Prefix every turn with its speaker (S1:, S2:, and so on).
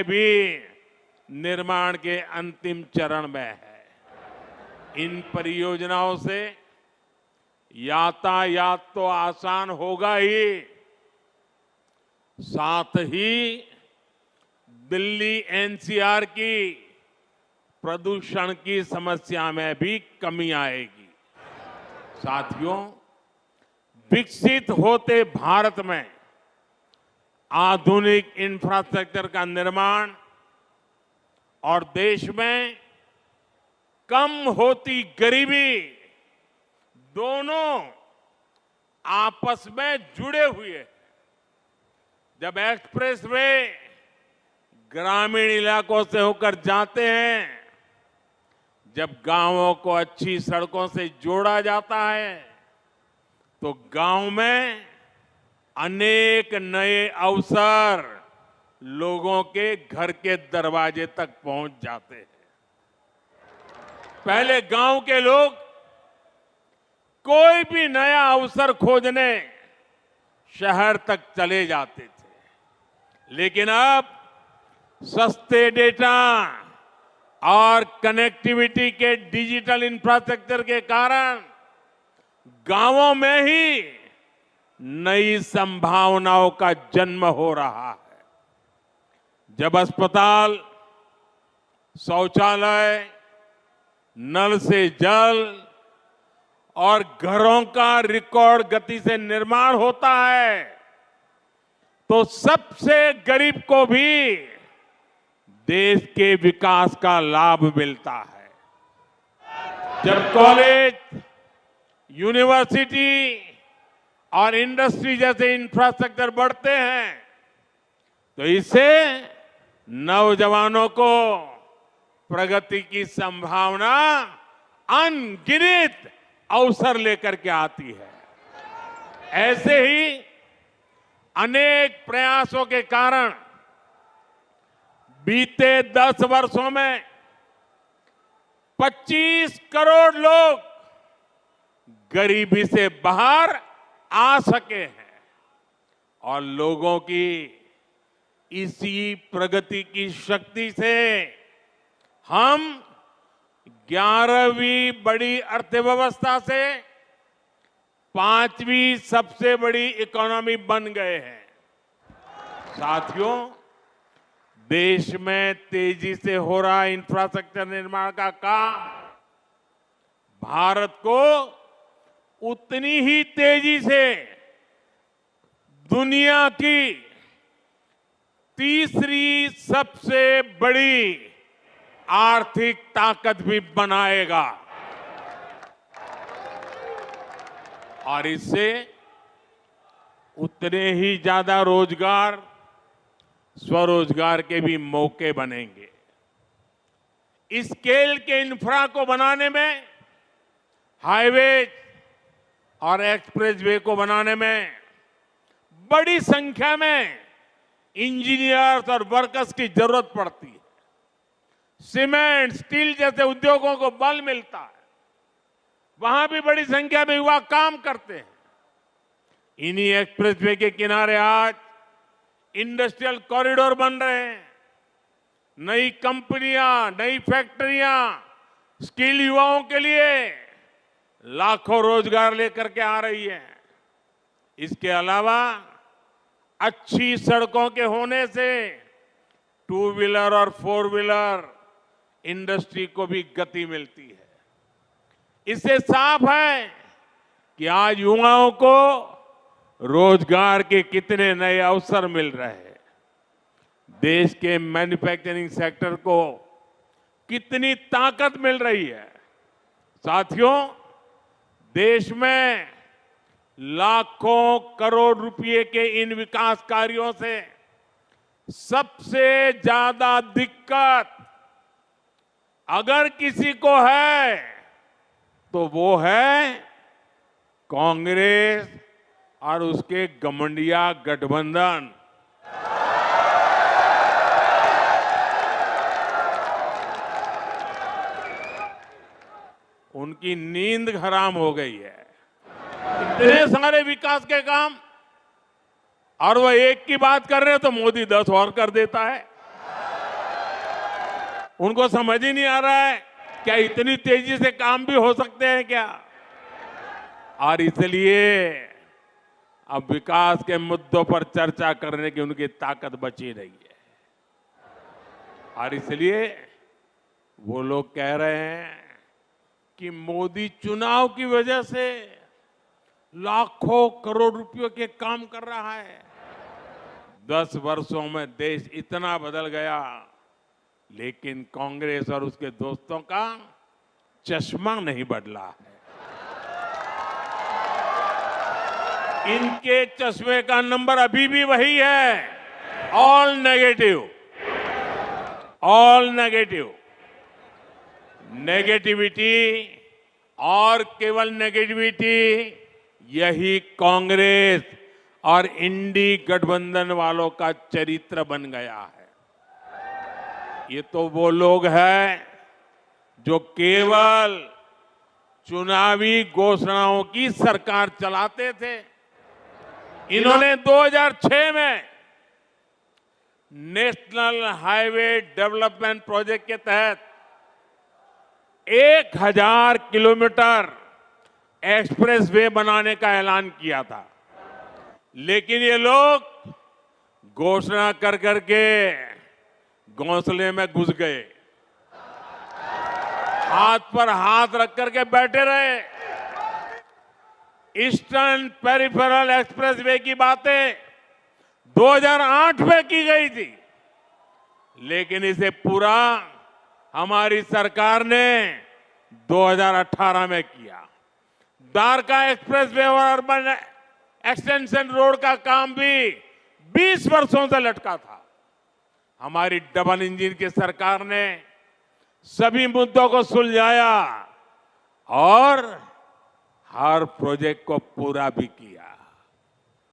S1: भी निर्माण के अंतिम चरण में है। इन परियोजनाओं से यातायात तो आसान होगा ही, साथ ही दिल्ली एनसीआर की प्रदूषण की समस्या में भी कमी आएगी। साथियों, विकसित होते भारत में आधुनिक इंफ्रास्ट्रक्चर का निर्माण और देश में कम होती गरीबी दोनों आपस में जुड़े हुए हैं। जब एक्सप्रेसवे ग्रामीण इलाकों से होकर जाते हैं, जब गांवों को अच्छी सड़कों से जोड़ा जाता है, तो गांव में अनेक नए अवसर लोगों के घर के दरवाजे तक पहुंच जाते हैं। पहले गांव के लोग कोई भी नया अवसर खोजने शहर तक चले जाते थे, लेकिन अब सस्ते डेटा और कनेक्टिविटी के डिजिटल इंफ्रास्ट्रक्चर के कारण गांवों में ही नई संभावनाओं का जन्म हो रहा है। जब अस्पताल, शौचालय, नल से जल और घरों का रिकॉर्ड गति से निर्माण होता है, तो सबसे गरीब को भी देश के विकास का लाभ मिलता है। जब कॉलेज, यूनिवर्सिटी और इंडस्ट्री जैसे इंफ्रास्ट्रक्चर बढ़ते हैं, तो इससे नौजवानों को प्रगति की संभावना अनगिनत अवसर लेकर के आती है। ऐसे ही अनेक प्रयासों के कारण बीते 10 वर्षों में 25 करोड़ लोग गरीबी से बाहर आ सके हैं और लोगों की इसी प्रगति की शक्ति से हम 11वीं बड़ी अर्थव्यवस्था से 5वीं सबसे बड़ी इकोनॉमी बन गए हैं। साथियों, देश में तेजी से हो रहा इंफ्रास्ट्रक्चर निर्माण का काम भारत को उतनी ही तेजी से दुनिया की तीसरी सबसे बड़ी आर्थिक ताकत भी बनाएगा और इससे उतने ही ज्यादा रोजगार, स्वरोजगार के भी मौके बनेंगे। इस स्केल के इंफ्रा को बनाने में, हाईवे और एक्सप्रेसवे को बनाने में बड़ी संख्या में इंजीनियर्स और वर्कर्स की जरूरत पड़ती है। सीमेंट, स्टील जैसे उद्योगों को बल मिलता है, वहां भी बड़ी संख्या में युवा काम करते हैं। इन्हीं एक्सप्रेसवे के किनारे आज इंडस्ट्रियल कॉरिडोर बन रहे हैं। नई कंपनियां, नई फैक्ट्रियां स्किल युवाओं के लिए लाखों रोजगार लेकर के आ रही है। इसके अलावा अच्छी सड़कों के होने से 2 व्हीलर और 4 व्हीलर इंडस्ट्री को भी गति मिलती है। इससे साफ है कि आज युवाओं को रोजगार के कितने नए अवसर मिल रहे हैं। देश के मैन्युफैक्चरिंग सेक्टर को कितनी ताकत मिल रही है। साथियों, देश में लाखों करोड़ रुपए के इन विकास कार्यों से सबसे ज्यादा दिक्कत अगर किसी को है तो वो है कांग्रेस और उसके गठबंधन गठबंधन। उनकी नींद हराम हो गई है। इतने सारे विकास के काम और वो एक की बात कर रहे हैं तो मोदी 10 और कर देता है। उनको समझ ही नहीं आ रहा है क्या इतनी तेजी से काम भी हो सकते हैं क्या। और इसलिए अब विकास के मुद्दों पर चर्चा करने की उनकी ताकत बची नहीं है। और इसलिए वो लोग कह रहे हैं कि मोदी चुनाव की वजह से लाखों करोड़ रुपयों के काम कर रहा है। 10 वर्षों में देश इतना बदल गया, लेकिन कांग्रेस और उसके दोस्तों का चश्मा नहीं बदला है। इनके चश्मे का नंबर अभी भी वही है, all negative, all negative. Negativity और केवल नेगेटिविटी यही कांग्रेस और इंडी गठबंधन वालों का चरित्र बन गया है। ये तो वो लोग हैं जो केवल चुनावी घोषणाओं की सरकार चलाते थे। इन्होंने 2006 में नेशनल हाईवे डेवलपमेंट प्रोजेक्ट के तहत 1000 किलोमीटर एक्सप्रेसवे बनाने का ऐलान किया था, लेकिन ये लोग घोषणा कर करके घोंसले में घुस गए, हाथ पर हाथ रख करके बैठे रहे। ईस्टर्न पेरिफेरल एक्सप्रेसवे की बातें 2008 में की गई थी, लेकिन इसे पूरा हमारी सरकार ने 2018 में किया। द्वारका एक्सप्रेसवे और अर्बन एक्सटेंशन रोड का काम भी 20 वर्षों से लटका था। हमारी डबल इंजन की सरकार ने सभी मुद्दों को सुलझाया और हर प्रोजेक्ट को पूरा भी किया।